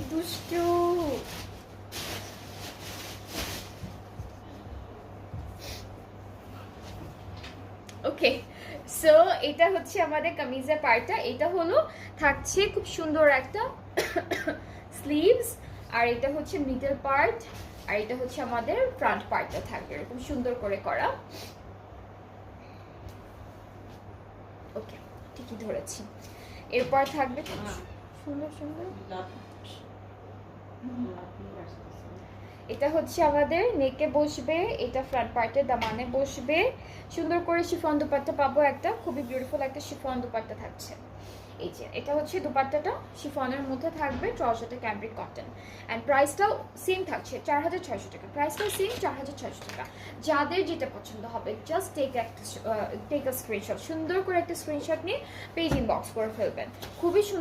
দুষ্টু। ওকে, সো এটা হচ্ছে আমাদের কামিজের পার্টটা। এটা হলো থাকছে খুব সুন্দর একটা স্লিভস, আর এটা হচ্ছে মিডল পার্ট, আর এটা হচ্ছে আমাদের ফ্রন্ট পার্টটা থাকবে এরকম সুন্দর করে করা। ওকে, ঠিকই ধরেছি। এরপর থাকবে সুন্দর সুন্দর, এটা হচ্ছে আমাদের নেকে বসবে, এটা ফ্রন্ট পার্টের দামানে বসবে, সুন্দর করে শিফন দুপাট্টা পাবো একটা, খুবই বিউটিফুল একটা শিফন দুপাট্টা থাকছে। এই যে এটা হচ্ছে দুপাট্টাটা শিফনের মধ্যে থাকবে, ট্রাউজারটা ক্যামব্রিক কটন, অ্যান্ড প্রাইসটাও সেম থাকছে 4600 টাকা। প্রাইসটাও সেম 4600 টাকা। যাদের যেটা পছন্দ হবে জাস্ট টেক আ স্ক্রিনশট, সুন্দর করে একটা স্ক্রিনশট নিয়ে পেজ ইনবক্স করে ফেলবেন। খুবই সুন্দর